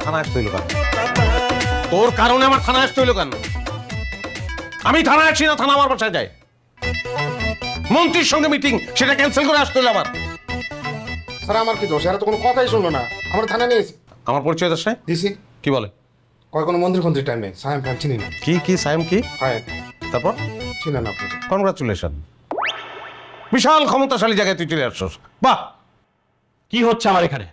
থানায় আসতে হইলো কেন? তোর কারণে আমার থানায় আসতে হইলো কেন? আমি থানায় আসি না, থানা আমার বাসায় যায়। মন্ত্রীর সঙ্গে মিটিং, সেটা ক্যান্সেল করে আসতে হইলো আমার। স্যার আমার কি দোষ? এরা তো কোনো কথাই শুনলো না, আমার থানায় নিয়েছি। আমার পরিচয় দাস নাই? দিছি। কি বলে? কয় কোনো মন্ত্রী ফন্ত্রী টাইম নেই, সায়েম ফাইম চিনি না। কি সায়েম কি? হ্যাঁ তারপর চিনেন আপনি? কনগ্রাচুলেশন, বিশাল ক্ষমতাশালী জায়গায় তুই চলে আসছস। বাহ! কি হচ্ছে আমার এখানে?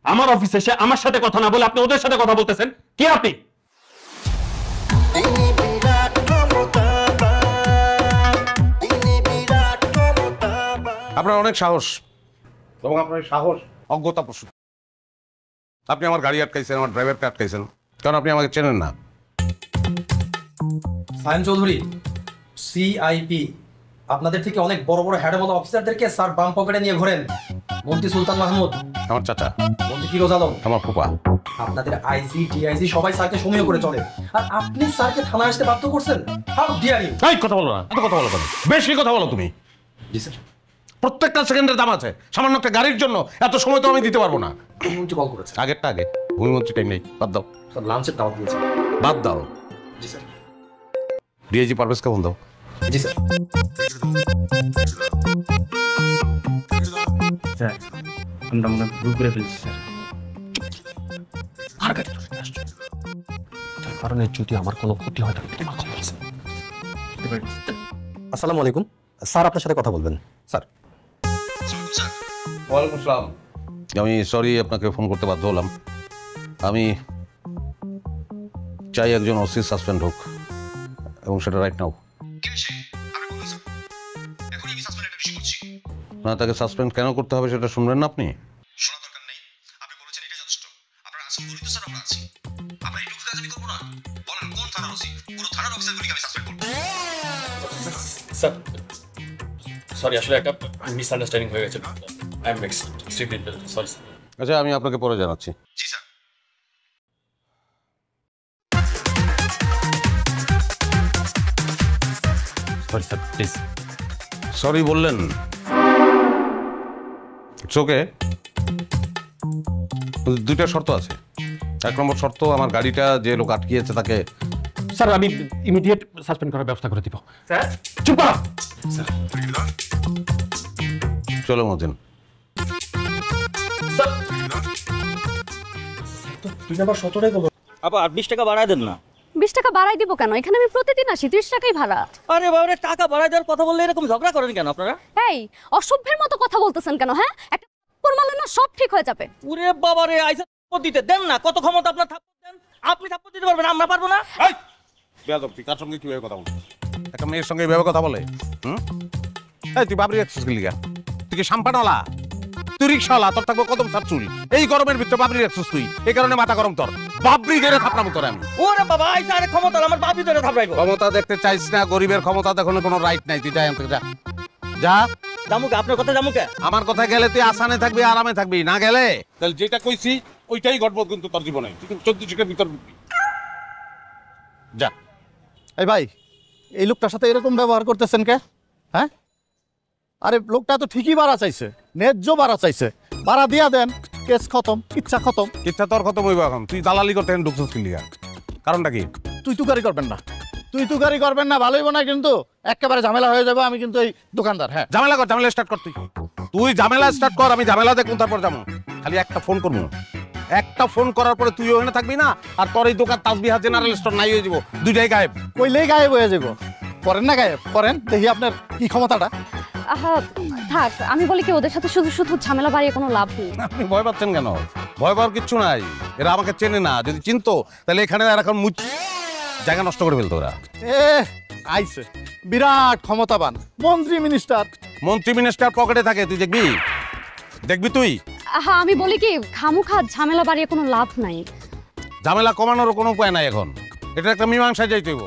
আমার অফিসে এসে আমার সাথে কথা না বলে আপনি ওদের সাথে কথা বলতেছেন। কি আপনি? আপনার অনেক সাহস, এবং আপনার সাহস অজ্ঞতা প্রসূত। আপনি আমার গাড়ি আটকাইছেন, আমার ড্রাইভারকে আটকাইছেন, কারণ আপনি আমাকে চেনেন না। সায়েম চৌধুরী, সিআইপি, আপনাদের থেকে অনেক বড় বড় হ্যাডেবল অফিসারদেরকে স্যার বাম পকেটে নিয়ে ঘোরেন। মন্ত্রী সুলতান মাহমুদ, আমার চাচা। মন্ত্রী ফিরোজ আলম, আমার ফুপা। আপনাদের আইজি ডিআইজি সবাই স্যারকে সমীহ করে চলে, আর আপনি স্যারকে থানায় আসতে বাধ্য করছেন। How dare you! এই কথা বলো না, এত কথা বলো কেন? বেশি কথা বলো তুমি। জি স্যার। প্রত্যেকটা সেকেন্ডের দাম আছে, সামান্য একটা গাড়ির জন্য এত সময় তো আমি দিতে পারবো না। মন্ত্রী কল করেছে। আগেরটা আগে, ভূমিমন্ত্রী টাইম নেই, বাদ দাও। স্যার লাঞ্চের দাওয়াত দিয়েছে। বাদ দাও। জি স্যার। ডিআইজি পারভেজকে ফোন দাও। জি স্যার। স্যার আমরা মনে ভুল করে ফেলছি স্যার। আর গাড়ি ধরে নিয়ে আসছো। তার কারণে যদি আমার কোনো ক্ষতি হয় তাহলে তোমার খবর আছে। আসসালামু আলাইকুম স্যার, আপনার সাথে কথা বলবেন স্যার। ওয়ালাইকুম আসসালাম। আমি সরি আপনাকে ফোন করতে বাধ্য হলাম। আমি চাই একজন ওসি সাসপেন্ড হোক, এবং সেটা রাইট নাও। না, তাকে সাসপেন্ড কেন করতে হবে সেটা শুনবেন না আপনি? শোনা দরকার নেই, আপনি বলেছেন এটা যথেষ্ট। আপনারা আসল বলি তো স্যার আমরা আছি। আমরা এইটুকু কাজ আমি করবো না? বলেন কোন থানার ওসি? পুরো থানার অফিসারগুলিকে আমি সাসপেন্ড করবো। স্যার সরি, আসলে একটা মিসআন্ডারস্ট্যান্ডিং হয়ে গেছে। I am extremely sorry sir. আচ্ছা, আমি আপনাকে পরে জানাচ্ছি। জি sir. Sorry sir, please. Sorry বললেন, ওকে। দুইটা শর্ত আছে। এক নম্বর শর্ত, আমার গাড়িটা যে লোক আটকিয়েছে তাকে। স্যার আমি ইমিডিয়েট সাসপেন্ড করার ব্যবস্থা করে দিব। স্যার চুপ করো। স্যার চলো মতিন। স্যার তুই আবার 17টাই বলো। আপা আর 20 টাকা বাড়ায় দেন না। 20 টাকা বাড়াই দিব কেন? এখানে আমি প্রতিদিন আসি, 30 টাকাই ভাড়া। আরে বাবারে, টাকা বাড়ায় দেওয়ার কথা বললে এরকম ঝগড়া করেন কেন আপনারা? এই অসভ্যের মতো কথা বলতেছেন কেন? হ্যাঁ, একটা থাপ্পড় মারলে না সব ঠিক হয়ে যাবে। ওরে বাবারে, আইসা থাপ্পড় দিতে দেন না। কত ক্ষমতা আপনার, থাপ্পড় দেন। আপনি থাপ্পড় দিতে পারবেন, আমরা পারবো না। এই বেয়াদব, তুই কার সঙ্গে কিভাবে কথা বল? একটা মেয়ের সঙ্গে এইভাবে কথা বলে? এই তুই বাবরি রাখছিস কি লিগা? তুই কি সাম্পানওয়ালা? তুই রিক্সাওয়ালা, তোর থাকবো কদম সার চুল। এই গরমের ভিতরে বাবরি রাখছিস তুই, এই কারণে মাথা গরম তোর। বাবরি ধরে থাপড়াবো তোর আমি। ওরে বাবা, আইসা আরে ক্ষমতা আমার বাপি ধরে থাপড়াইবো। ক্ষমতা দেখতে চাইছ না? গরিবের ক্ষমতা দেখানোর কোনো রাইট নাই। তুই যা এখান থেকে, যা যা। জামুকে আপনার কথা, জামুকে আমার কথা গেলে তুই আসানে থাকবি, আরামে থাকবি, না গেলে তাহলে যেটা কইছি ওইটাই ঘটবো কিন্তু তোর জীবনে। তুই কিন্তু 14 শিখের ভিতর যা। এই ভাই, এই লোকটার সাথে এরকম ব্যবহার করতেছেন কে? হ্যাঁ, আরে লোকটা তো ঠিকই ভাড়া চাইছে, ন্যায্য ভাড়া চাইছে, ভাড়া দিয়া দেন, কেস খতম, ইচ্ছা খতম। ইচ্ছা তোর খতম হইব এখন। তুই দালালি করতে ঢুকছিস কি লিগা? কারণটা কি? তুই তুকারি করবেন না, তুই তুকারি করবেন না, ভালো হইব না কিন্তু একেবারে ঝামেলা হয়ে যাবে। আমি কিন্তু এই দোকানদার। হ্যাঁ, ঝামেলা কর, ঝামেলা স্টার্ট কর। তুই ঝামেলা স্টার্ট কর, আমি ঝামেলা দেখুন তারপর যাবো। খালি একটা ফোন করবো, একটা ফোন করার পরে তুই ওখানে থাকবি না, আর তোর এই দোকান তাসবিহা জেনারেল স্টোর নাই হয়ে যাবো, দুইটাই গায়েব। কইলেই গায়েব হয়ে যাব। করেন না গায়েব, করেন দেখি আপনার কি ক্ষমতাটা। আহা থাক, আমি বলি কি, ওদের সাথে শুধু শুধু ঝামেলা বাড়িয়ে কোনো লাভ নেই। আপনি ভয় পাচ্ছেন কেন? ভয় পাওয়ার কিচ্ছু নাই। এরা আমাকে চেনে না। যদি চিনতো তাহলে এখানে আর এখন জায়গা নষ্ট করে ফেলতো ওরা। আইছে বিরাট ক্ষমতাবান মন্ত্রী মিনিস্টার। মন্ত্রী মিনিস্টার পকেটে থাকে, তুই দেখবি, দেখবি তুই। আহা আমি বলি কি, খামুখা ঝামেলা বাড়িয়ে কোনো লাভ নাই। ঝামেলা কমানোর কোনো উপায় নাই এখন। এটা একটা মীমাংসায় যাইতে হইব।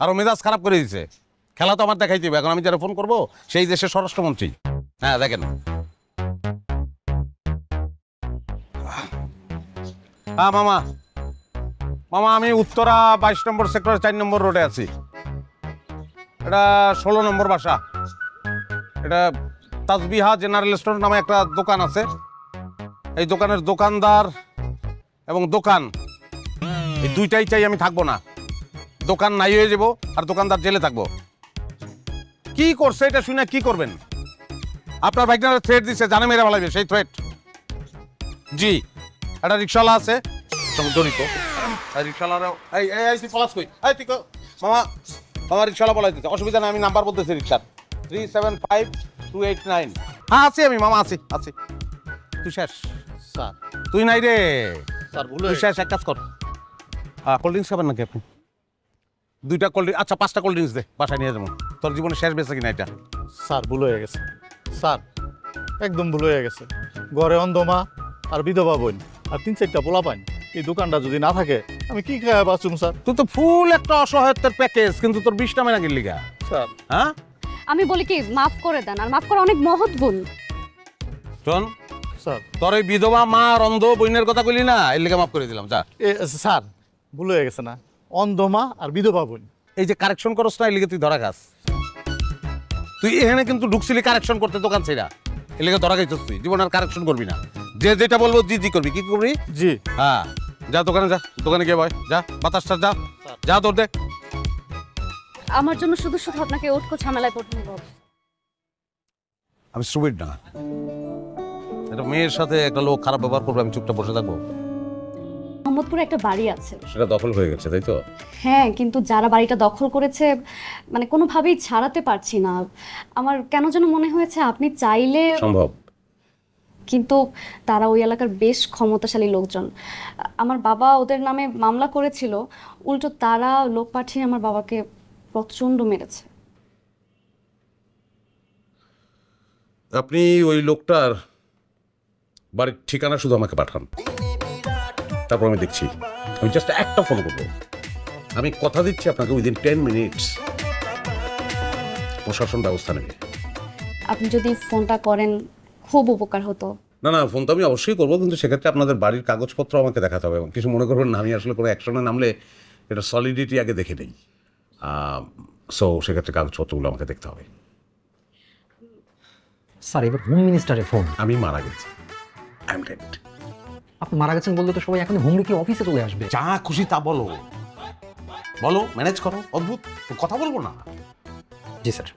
আরো মেজাজ খারাপ করে দিছে। খেলা তো আমার দেখাইতে হবে। এখন আমি যারা ফোন করবো সেই দেশের স্বরাষ্ট্রমন্ত্রী। হ্যাঁ দেখেন। হ্যাঁ মামা, মামা আমি উত্তরা 22 নম্বর সেক্টরের 4 নম্বর রোডে আছি। এটা 16 নম্বর বাসা। এটা তাসবিহা জেনারেল স্টোর নামে একটা দোকান আছে। এই দোকানের দোকানদার এবং দোকান, এই দুইটাই চাই, আমি থাকবো না। দোকান নাই হয়ে যাবো আর দোকানদার জেলে থাকবো। কি করছে এটা শুনে কি করবেন? আপনার ভাইগনারা থ্রেট দিছে, জানে মেরে ভালাইবে, সেই থ্রেট। জি, একটা রিক্সাওয়ালা আছে সঙ্গে জড়িত। রিক্সাওয়ালারাও তুই পলাশ কই, তুই মামা রিক্সাওয়ালা বলাই দিতে অসুবিধা নেই, আমি নাম্বার বলতেছি রিক্সার 375289। হ্যাঁ আছি আমি মামা, আছি। তুই শেষ? স্যার তুই নাই রে, স্যার ভুল তুই হয়ে শেষ। এক কাজ কর, কোল্ড ড্রিঙ্কস খাবেন নাকি আপনি? 2টা কোল্ড ড্রিঙ্কস, আচ্ছা 5টা কোল্ড ড্রিঙ্কস দে, বাসায় নিয়ে যাবো। তোর জীবনে শেষ বেঁচে কিনা এটা? স্যার ভুল হয়ে গেছে স্যার, একদম ভুল হয়ে গেছে। ঘরে অন্ধমা আর বিধবা বোন আর 3-4টা পোলা পাইন, এই দোকানটা যদি না থাকে আমি কি খাওয়া বাঁচুম স্যার? তুই তো ফুল একটা অসহায়ত্বের প্যাকেজ, কিন্তু তোর 20টা মেনা গেলি গা। স্যার হ্যাঁ আমি বলি কি, মাফ করে দেন, আর মাফ করা অনেক মহৎ গুণ। শোন, স্যার তোর ওই বিধবা মা আর অন্ধ বোনের কথা বলি না, এর লেগে মাফ করে দিলাম। যা। স্যার ভুল হয়ে গেছে না, অন্ধমা আর বিধবা বোন। এই যে কারেকশন করস না, এর লেগে তুই ধরা খাস। তুই এখানে কিন্তু ঢুকছিলি কারেকশন করতে দোকান ছেড়া, এর লেগে ধরা খাইছিস। তুই জীবন আর কারেকশন করবি না, যে যেটা বলবো জি করবি। কি করবি? জি। হ্যাঁ, যা দোকানে যা, দোকানে গিয়ে বয়, যা বাতাসটা যা, যা তোর দে। আমার জন্য শুধু শুধু আপনাকে উটকো ঝামেলায় পড়তে হবে। আমি স্টুপিড না, একটা মেয়ের সাথে একটা লোক খারাপ ব্যবহার করবে, আমি চুপটা বসে থাকবো? মোহাম্মদপুরে একটা বাড়ি আছে, সেটা দখল হয়ে গেছে, তাই তো? হ্যাঁ, কিন্তু যারা বাড়িটা দখল করেছে মানে কোনোভাবেই ছাড়াতে পারছি না। আমার কেন যেন মনে হয়েছে আপনি চাইলে সম্ভব। কিন্তু তারা ওই এলাকার বেশ ক্ষমতাশালী লোকজন। আমার বাবা ওদের নামে মামলা করেছিল, উল্টো তারা লোক পাঠিয়ে আমার বাবাকে প্রচণ্ড মেরেছে। আপনি ওই লোকটার বাড়ির ঠিকানা শুধু আমাকে পাঠান, তারপর আমি দেখছি। আমি জাস্ট একটা ফোন করবো, আমি কথা দিচ্ছি আপনাকে উইদিন 10 মিনিটস প্রশাসন ব্যবস্থা নেবে। আপনি যদি ফোনটা করেন খুব উপকার হতো। না, ফোন তো আমি অবশ্যই করবো, কিন্তু সেক্ষেত্রে আপনাদের বাড়ির কাগজপত্র আমাকে দেখাতে হবে। এবং কিছু মনে করবেন না, আমি আসলে কোনো অ্যাকশনে নামলে এটা সলিডিটি আগে দেখে নেই। সো সেক্ষেত্রে কাগজপত্রগুলো আমাকে দেখতে হবে। স্যার এবার হোম মিনিস্টারের ফোন। আমি মারা গেছি, আই এম ডেড। আপনি মারা গেছেন বললে তো সবাই এখন হোম কি অফিসে চলে আসবে। যা খুশি তা বলো, ম্যানেজ করো। অদ্ভুত কথা বলবো না। জি স্যার।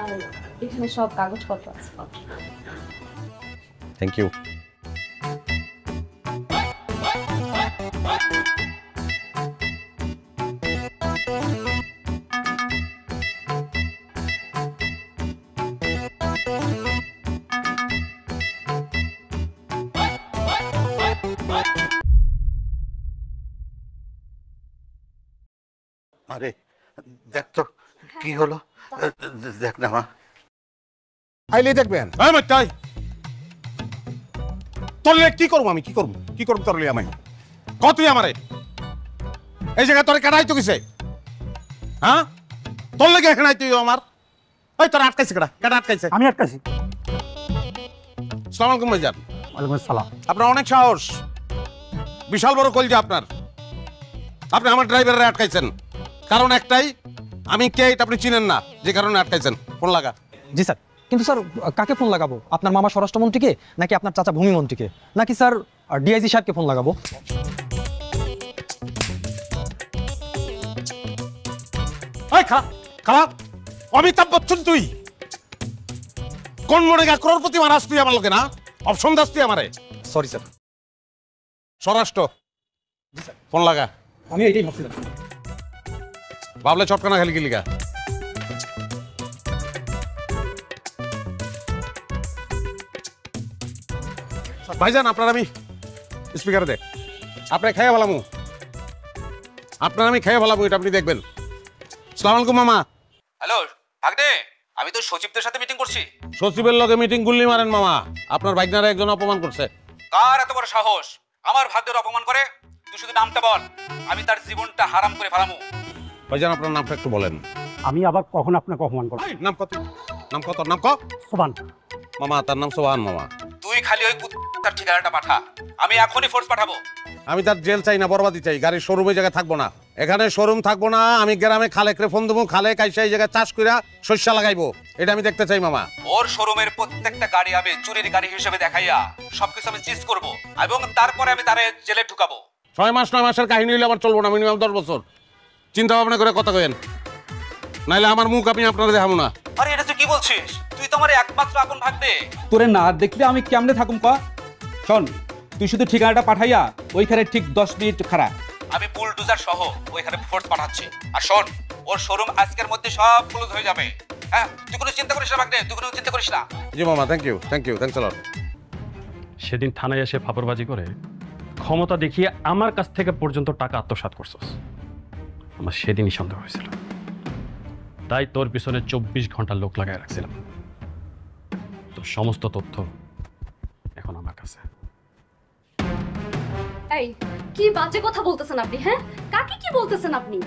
আর এখানে সব কাগজপত্র আছে। Thank you. আরে দেখ তো কি হলো, দেখ না মা। আইলেই দেখবেন। তোর লেগে কি করবো আমি? কি করবো তোর লেগে আমি? তুই আমারে এই জায়গায় তোর কেডাই তো কিসে? হ্যাঁ, তোর লেগে এখানে তুই আমার ওই তোর আটকাইছে, কেডা আটকাইছে? আমি আটকাছি। আসসালামু আলাইকুম ভাইজান। ওয়ালাইকুম আসসালাম। আপনার অনেক সাহস, বিশাল বড় কলজা আপনার। আপনি আমার ড্রাইভারে আটকাইছেন, কারণ একটাই, আমি কে এটা আপনি চিনেন না, যে কারণে আটকাইছেন। ফোন লাগা। জি স্যার। কিন্তু স্যার কাকে ফোন লাগাবো? আপনার মামা স্বরাষ্ট্রমন্ত্রীকে, নাকি আপনার চাচা ভূমিমন্ত্রীকে, নাকি স্যার ডিআইজি সাহেবকে ফোন লাগাবো? খারাপ অমিতাভ বচ্চন তুই কোন মনে গা করোড়পতি মারাস তুই আমার লোকে না? অপশন দাস তুই আমারে? Sorry sir. স্বরাষ্ট্র। ফোন লাগা। আমি এইটাই ভাবছিলাম। ভাবলে চটকানা খালি গিলিগা। ভাইজান আপনার আমি স্পিকারে দে, আপনি খেয়ে ভালামু, আপনার আমি খেয়ে ভালামু, এটা আপনি দেখবেন। আসসালামু আলাইকুম মামা। হ্যালো ভাগ্নে, আমি তো সচিবদের সাথে মিটিং করছি। সচিবের লগে মিটিং গুল্লি মারেন মামা, আপনার ভাইগনারা একজন অপমান করছে। কার এত বড় সাহস আমার ভাগ্যের অপমান করে? তুই শুধু নামটা বল, আমি তার জীবনটা হারাম করে ফেলামু। ভাইজান আপনার নামটা একটু বলেন। আমি আবার কখন আপনাকে অপমান করব? নাম কত? নাম ক। সোবান। মামা তার নাম সোহান মামা। তুই খালি ওই তার ঠিকানাটা পাঠা, আমি এখনই ফোর্স পাঠাবো। আমি তার জেল চাই না, বরবাদি চাই। গাড়ির শোরুমে জায়গায় থাকবো না। এখানে শোরুম থাকবো না, আমি গ্রামে খালেকরে ফোন দেবো, খালেক আইসা এই জায়গায় চাষ কইরা শস্য লাগাইবো, এটা আমি দেখতে চাই মামা। ওর শোরুমের প্রত্যেকটা গাড়ি আমি চুরির গাড়ি হিসেবে দেখাইয়া সবকিছু আমি চিজ করব এবং তারপরে আমি তারে জেলে ঢুকাবো। 6 মাস 9 মাসের কাহিনী হইলে আমার চলবো না, মিনিমাম 10 বছর চিন্তা ভাবনা করে কথা কইেন, নাইলে আমার মুখ আমি আপনারা দেখাবো না। আরে এটা তুই কি বলছিস? তুই তো আমার একমাত্র আপন ভাগ্নে। তোরে না দেখলে আমি কেমনে থাকুম ক? শোন, তুই শুধু ঠিকানাটা পাঠাইয়া ওইখানে ঠিক 10 মিনিট খাড়া। আমি বুলডোজার সহ ওইখানে ফোর্স পাঠাচ্ছি। আর শোন, ওর শোরুম আজকের মধ্যে সব ক্লোজ হয়ে যাবে। হ্যাঁ, তুই কোনো চিন্তা করিস না ভাগ্নে, তুই কোনো চিন্তা করিস না। জি মামা, থ্যাংক ইউ থ্যাংকস আ লট। সেদিন থানায় এসে ফাপড়বাজি করে ক্ষমতা দেখিয়ে আমার কাছ থেকে পর্যন্ত টাকা আত্মসাৎ করছস, আমার সেদিনই সন্দেহ হয়েছিল। তাই তোর পিছনে 24 ঘন্টা লোক লাগায় রাখছিলাম। তোর সমস্ত তথ্য এখন আমার কাছে। এই কি বাজে কথা বলতেছেন আপনি? হ্যাঁ, কাকে কি বলতেছেন আপনি?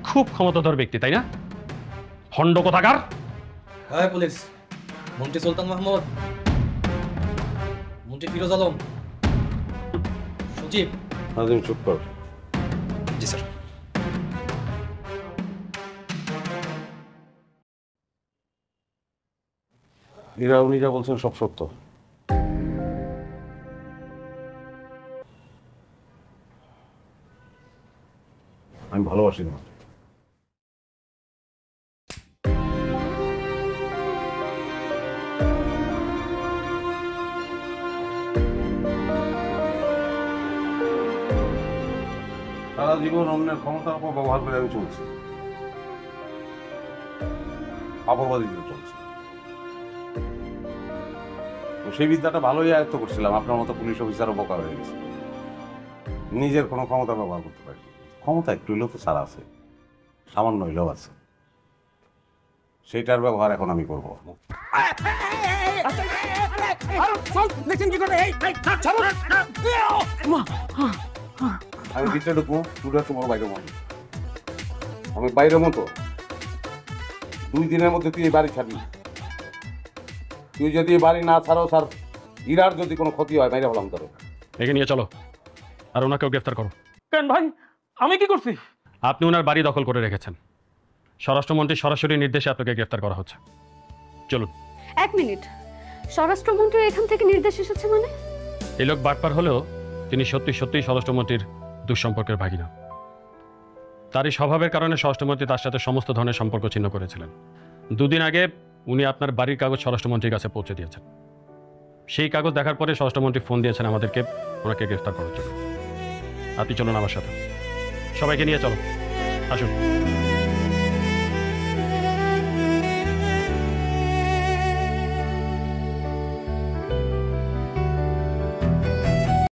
খুব ক্ষমতাধর ব্যক্তি, তাই না? হন্ড কোথাকার। হ্যাঁ পুলিশ, মন্ত্রী সুলতান মাহমুদ, মন্ত্রী ফিরোজ আলম, সচিব। নাজিম চুপ কর। জি স্যার। উনি যা বলছেন সব সত্য। আমি ভালোবাসি না। সারা জীবন অন্যের ক্ষমতার উপর ব্যবহার করে আমি চলছি, অপরবাদী দিয়ে চলছি। সেই বিদ্যাটা ভালোই আয়ত্ত করছিলাম, আপনার মতো পুলিশ অফিসারও বোকা হয়ে গেছে। নিজের কোনো ক্ষমতা ব্যবহার করতে পারি, ক্ষমতা একটু হইলেও তো ছাড়া আছে, সামান্য হইলেও আছে, সেইটার ব্যবহার এখন আমি করবো। আমি ভিতরে ঢুকবো, তুই তোমার বাইরে মতো, আমি বাইরের মতো। 2 দিনের মধ্যে তুই এই বাড়ি ছাড়বি। তুই যদি এই বাড়ি না ছাড়ো, স্যার ইরার যদি কোনো ক্ষতি হয় বাইরে হলাম তোর। একে নিয়ে চলো, আর ওনাকেও গ্রেফতার করো। কেন ভাই, আমি কি করছি? আপনি ওনার বাড়ি দখল করে রেখেছেন, স্বরাষ্ট্রমন্ত্রীর সরাসরি নির্দেশে আপনাকে গ্রেফতার করা হচ্ছে। চলুন। 1 মিনিট, স্বরাষ্ট্রমন্ত্রী এখান থেকে নির্দেশ এসেছে মানে? এই লোক বাটপার হলেও তিনি সত্যিই স্বরাষ্ট্রমন্ত্রীর দুঃসম্পর্কের ভাগিনা। তারই স্বভাবের কারণে স্বরাষ্ট্রমন্ত্রী তার সাথে সমস্ত ধরনের সম্পর্ক ছিন্ন করেছিলেন। 2 দিন আগে উনি আপনার বাড়ির কাগজ স্বরাষ্ট্রমন্ত্রীর কাছে পৌঁছে দিয়েছেন। সেই কাগজ দেখার পরে স্বরাষ্ট্রমন্ত্রী ফোন দিয়েছেন আমাদেরকে ওনাকে গ্রেফতার করার জন্য। আপনি চলুন আমার সাথে, সবাইকে নিয়ে চলো, আসুন।